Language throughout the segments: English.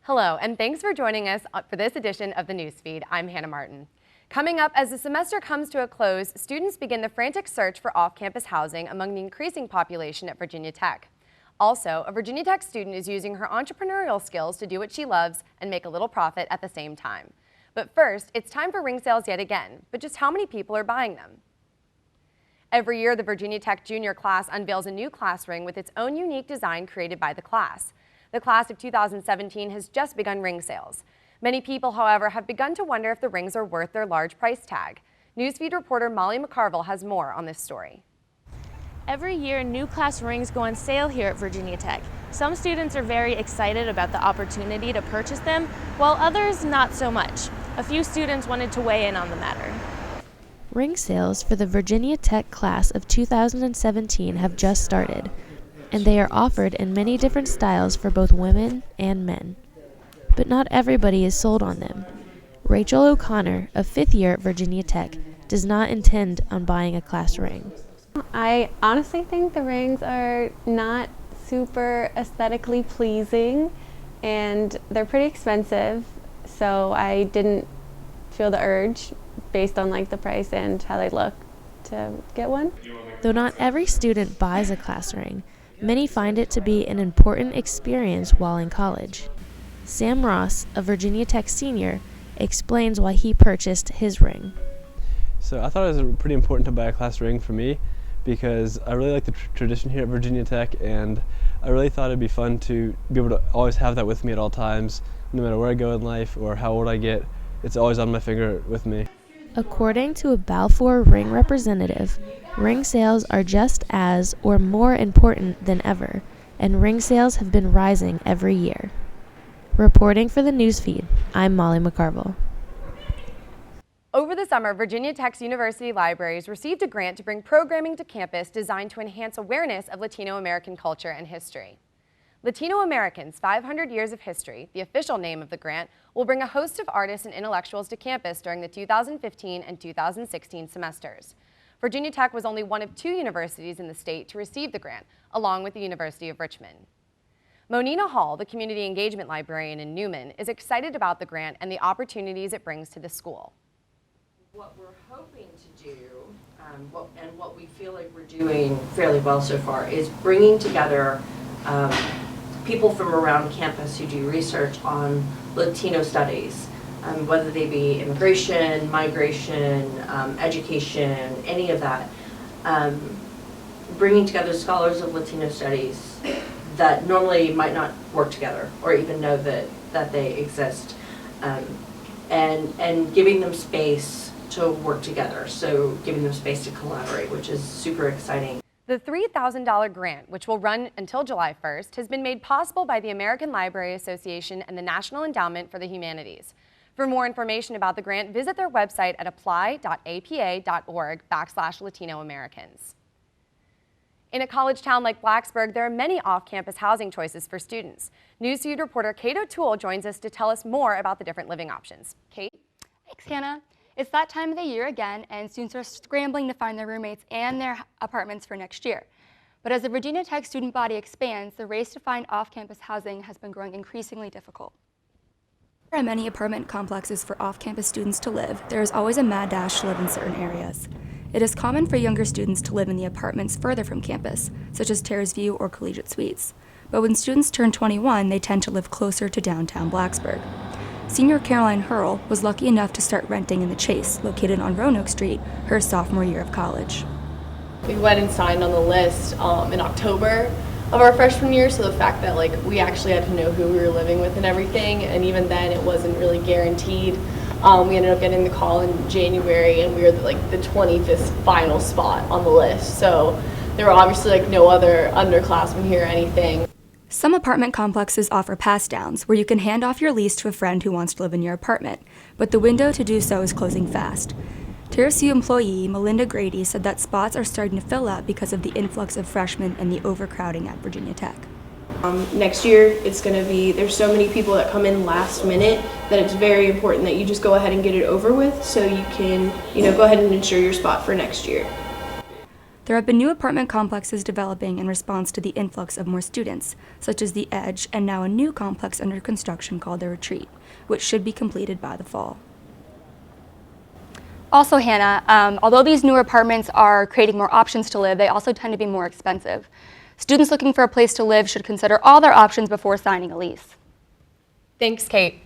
Hello, and thanks for joining us for this edition of the Newsfeed. I'm Hannah Martin. Coming up, as the semester comes to a close, students begin the frantic search for off-campus housing among the increasing population at Virginia Tech. Also, a Virginia Tech student is using her entrepreneurial skills to do what she loves and make a little profit at the same time. But first, it's time for ring sales yet again, but just how many people are buying them? Every year, the Virginia Tech junior class unveils a new class ring with its own unique design created by the class. The class of 2017 has just begun ring sales. Many people, however, have begun to wonder if the rings are worth their large price tag. Newsfeed reporter Molly McCarville has more on this story. Every year, new class rings go on sale here at Virginia Tech. Some students are very excited about the opportunity to purchase them, while others not so much. A few students wanted to weigh in on the matter. Ring sales for the Virginia Tech class of 2017 have just started, and they are offered in many different styles for both women and men. But not everybody is sold on them. Rachel O'Connor, a fifth year at Virginia Tech, does not intend on buying a class ring. I honestly think the rings are not super aesthetically pleasing, and they're pretty expensive, so I didn't feel the urge based on the price and how they look to get one. Though not every student buys a class ring, many find it to be an important experience while in college. Sam Ross, a Virginia Tech senior, explains why he purchased his ring. So I thought it was pretty important to buy a class ring for me because I really like the tradition here at Virginia Tech, and I really thought it'd be fun to be able to always have that with me at all times, no matter where I go in life or how old I get. It's always on my finger with me. According to a Balfour ring representative, ring sales are just as or more important than ever, and ring sales have been rising every year. Reporting for the Newsfeed, I'm Molly McCarville. Over the summer, Virginia Tech's university libraries received a grant to bring programming to campus designed to enhance awareness of Latino American culture and history. Latino Americans, 500 Years of History, the official name of the grant, will bring a host of artists and intellectuals to campus during the 2015 and 2016 semesters. Virginia Tech was only one of 2 universities in the state to receive the grant, along with the University of Richmond. Monina Hall, the community engagement librarian in Newman, is excited about the grant and the opportunities it brings to the school. What we're hoping to do, and what we feel like we're doing fairly well so far, is bringing together people from around campus who do research on Latino studies, whether they be immigration, migration, education, any of that. Bringing together scholars of Latino studies that normally might not work together or even know that they exist, and giving them space to work together, so giving them space to collaborate, which is super exciting. The $3,000 grant, which will run until July 1st, has been made possible by the American Library Association and the National Endowment for the Humanities. For more information about the grant, visit their website at apply.apa.org/Latino Americans. In a college town like Blacksburg, there are many off-campus housing choices for students. Newsfeed reporter Kate O'Toole joins us to tell us more about the different living options. Kate? Thanks, Hannah. It's that time of the year again, and students are scrambling to find their roommates and their apartments for next year. But as the Virginia Tech student body expands, the race to find off-campus housing has been growing increasingly difficult. There are many apartment complexes for off-campus students to live. There is always a mad dash to live in certain areas. It is common for younger students to live in the apartments further from campus, such as Terrace View or Collegiate Suites. But when students turn 21, they tend to live closer to downtown Blacksburg. Senior Caroline Hurl was lucky enough to start renting in the Chase, located on Roanoke Street, her sophomore year of college. We went and signed on the list in October of our freshman year, so the fact that we actually had to know who we were living with and everything, and even then it wasn't really guaranteed. We ended up getting the call in January, and we were the 25th final spot on the list. So there were obviously no other underclassmen here or anything. Some apartment complexes offer pass-downs, where you can hand off your lease to a friend who wants to live in your apartment, but the window to do so is closing fast. Terrace View employee Melinda Grady said that spots are starting to fill up because of the influx of freshmen and the overcrowding at Virginia Tech. Next year, it's going to be, there's so many people that come in last minute that it's very important that you just go ahead and get it over with so you can, go ahead and ensure your spot for next year. There have been new apartment complexes developing in response to the influx of more students, such as the Edge and now a new complex under construction called the Retreat, which should be completed by the fall. Also, Hannah, although these newer apartments are creating more options to live, they also tend to be more expensive. Students looking for a place to live should consider all their options before signing a lease. Thanks, Kate.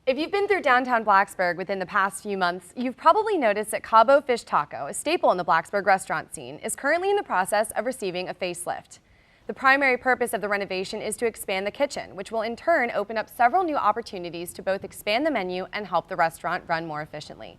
If you've been through downtown Blacksburg within the past few months, you've probably noticed that Cabo Fish Taco, a staple in the Blacksburg restaurant scene, is currently in the process of receiving a facelift. The primary purpose of the renovation is to expand the kitchen, which will in turn open up several new opportunities to both expand the menu and help the restaurant run more efficiently.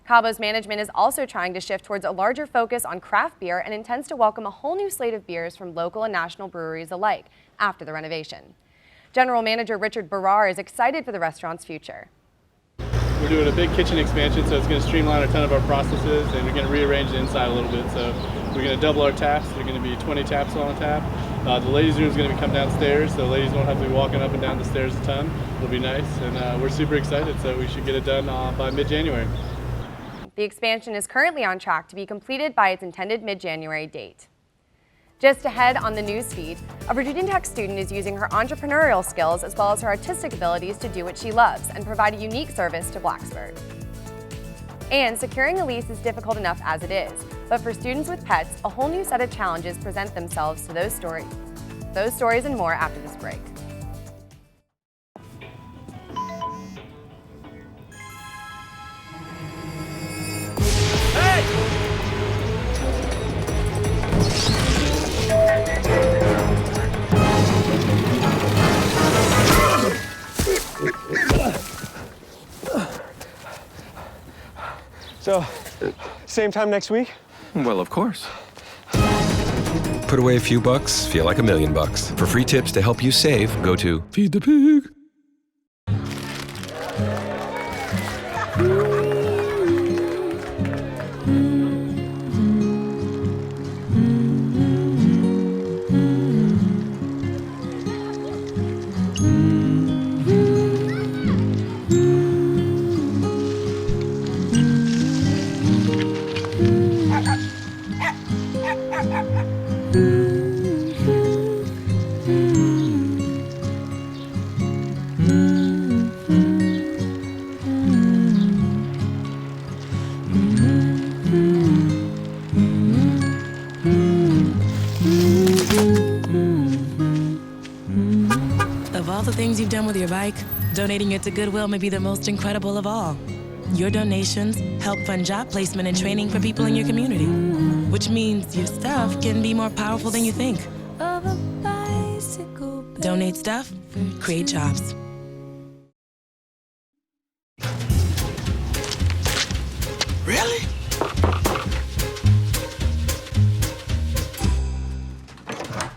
Cabo's management is also trying to shift towards a larger focus on craft beer and intends to welcome a whole new slate of beers from local and national breweries alike after the renovation. General Manager Richard Barrar is excited for the restaurant's future. We're doing a big kitchen expansion, so it's going to streamline a ton of our processes, and we're going to rearrange the inside a little bit. So we're going to double our taps. There are going to be 20 taps on a tap. The ladies' room is going to come downstairs, so ladies won't have to be walking up and down the stairs a ton. It'll be nice, and we're super excited, so we should get it done by mid-January. The expansion is currently on track to be completed by its intended mid-January date. Just ahead on the news feed, a Virginia Tech student is using her entrepreneurial skills as well as her artistic abilities to do what she loves and provide a unique service to Blacksburg. And securing a lease is difficult enough as it is, but for students with pets, a whole new set of challenges present themselves to those stories. Those stories and more after this break. So, same time next week? Well, of course. Put away a few bucks, feel like $1 million. For free tips to help you save, go to Feed the Pig. Of all the things you've done with your bike, donating it to Goodwill may be the most incredible of all. Your donations help fund job placement and training for people in your community, which means your stuff can be more powerful than you think. Donate stuff, create jobs. Really?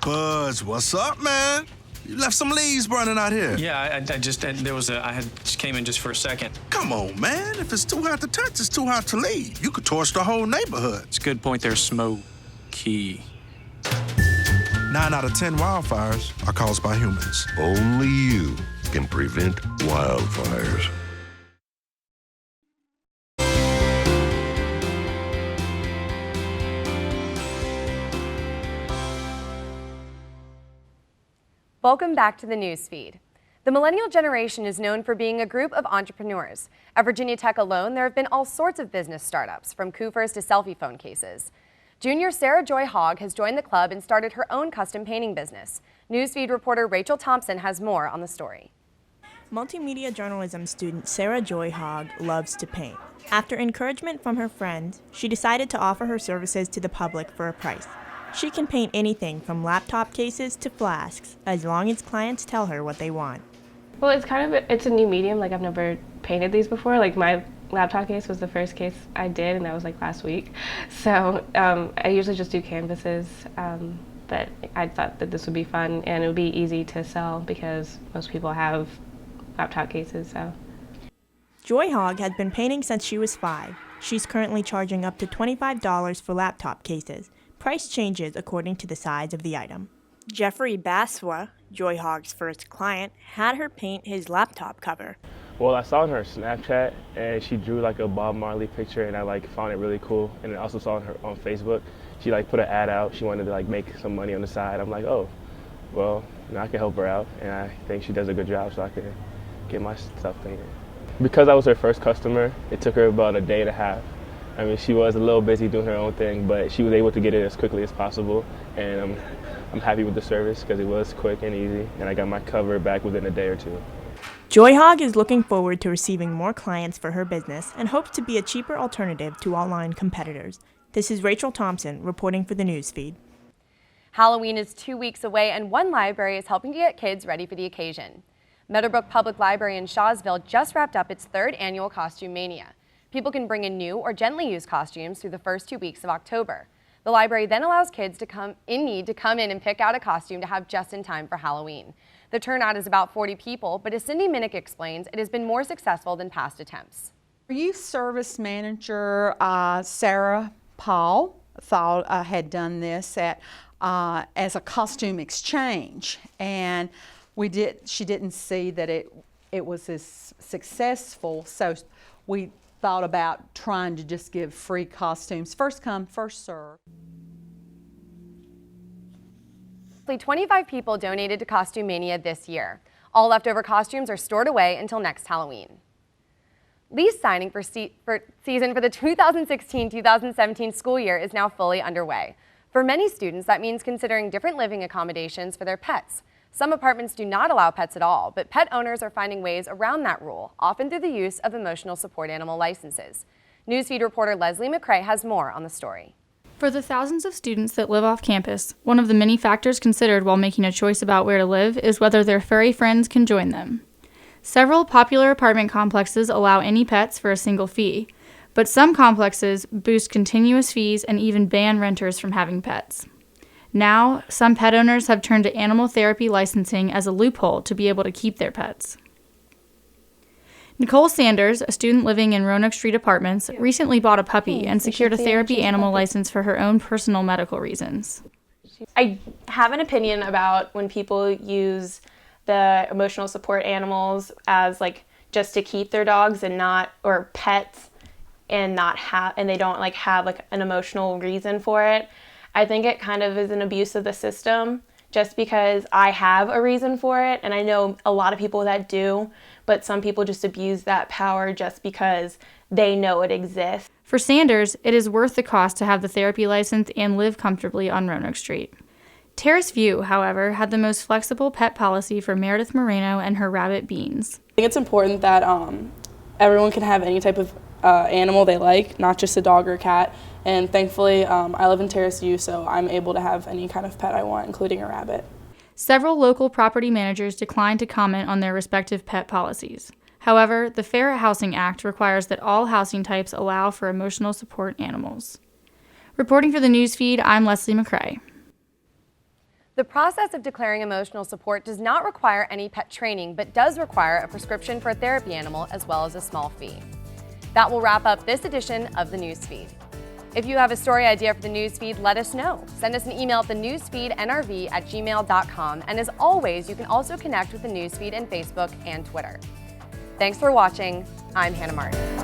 Buzz, what's up, man? You left some leaves burning out here. Yeah, I just came in just for a second. Come on, man. If it's too hot to touch, it's too hot to leave. You could torch the whole neighborhood. It's a good point there, Smokey. 9 out of 10 wildfires are caused by humans. Only you can prevent wildfires. Welcome back to the news feed. The millennial generation is known for being a group of entrepreneurs. At Virginia Tech alone, there have been all sorts of business startups, from Koofers to selfie phone cases. Junior Sarah Joy Hogg has joined the club and started her own custom painting business. Newsfeed reporter Rachel Thompson has more on the story. Multimedia journalism student Sarah Joy Hogg loves to paint. After encouragement from her friends, she decided to offer her services to the public for a price. She can paint anything from laptop cases to flasks, as long as clients tell her what they want. Well, it's a new medium. Like, I've never painted these before. Like, my laptop case was the first case I did, and that was like last week. So I usually just do canvases, but I thought that this would be fun and it would be easy to sell because most people have laptop cases. So Joy Hogg has been painting since she was 5. She's currently charging up to $25 for laptop cases. Price changes according to the size of the item. Jeffrey Baswa, Joy Hogg's first client, had her paint his laptop cover. Well, I saw on her Snapchat, and she drew like a Bob Marley picture, and I found it really cool. And I also saw her on Facebook, she like put an ad out. She wanted to like make some money on the side. I'm like, oh, well, I can help her out, and I think she does a good job, so I can get my stuff painted. Because I was her first customer, it took her about a day and a half. I mean, she was a little busy doing her own thing, but she was able to get it as quickly as possible, and I'm happy with the service because it was quick and easy, and I got my cover back within a day or two. Joy Hogg is looking forward to receiving more clients for her business and hopes to be a cheaper alternative to online competitors. This is Rachel Thompson reporting for the Newsfeed. Halloween is 2 weeks away, and one library is helping to get kids ready for the occasion. Meadowbrook Public Library in Shawsville just wrapped up its third annual Costume Mania. People can bring in new or gently used costumes through the first 2 weeks of October. The library then allows kids to come in and pick out a costume to have just in time for Halloween. The turnout is about 40 people, but as Cindy Minnick explains, it has been more successful than past attempts. Youth Service Manager Sarah Paul had done this as a costume exchange, and she didn't see that it was as successful, so we thought about trying to just give free costumes, first come, first serve. 25 people donated to Costume Mania this year. All leftover costumes are stored away until next Halloween. Lease signing for season for the 2016-2017 school year is now fully underway. For many students, that means considering different living accommodations for their pets. Some apartments do not allow pets at all, but pet owners are finding ways around that rule, often through the use of emotional support animal licenses. Newsfeed reporter Leslie McCrae has more on the story. For the thousands of students that live off campus, one of the many factors considered while making a choice about where to live is whether their furry friends can join them. Several popular apartment complexes allow any pets for a single fee, but some complexes boost continuous fees and even ban renters from having pets. Now, some pet owners have turned to animal therapy licensing as a loophole to be able to keep their pets. Nicole Sanders, a student living in Roanoke Street Apartments, recently bought a puppy and secured a therapy animal license for her own personal medical reasons. I have an opinion about when people use the emotional support animals as like just to keep their dogs and not, or pets, and they don't like have like an emotional reason for it. I think it kind of is an abuse of the system just because I have a reason for it, and I know a lot of people that do, but some people just abuse that power just because they know it exists. For Sanders, it is worth the cost to have the therapy license and live comfortably on Roanoke Street. Terrace View, however, had the most flexible pet policy for Meredith Moreno and her rabbit Beans. I think it's important that everyone can have any type of animal they like, not just a dog or a cat. And thankfully, I live in Terrace View, so I'm able to have any kind of pet I want, including a rabbit. Several local property managers declined to comment on their respective pet policies. However, the Fair Housing Act requires that all housing types allow for emotional support animals. Reporting for the Newsfeed, I'm Leslie McCrae. The process of declaring emotional support does not require any pet training, but does require a prescription for a therapy animal as well as a small fee. That will wrap up this edition of the Newsfeed. If you have a story idea for the Newsfeed, let us know. Send us an email at thenewsfeednrv@gmail.com. And as always, you can also connect with the Newsfeed on Facebook and Twitter. Thanks for watching. I'm Hannah Martin.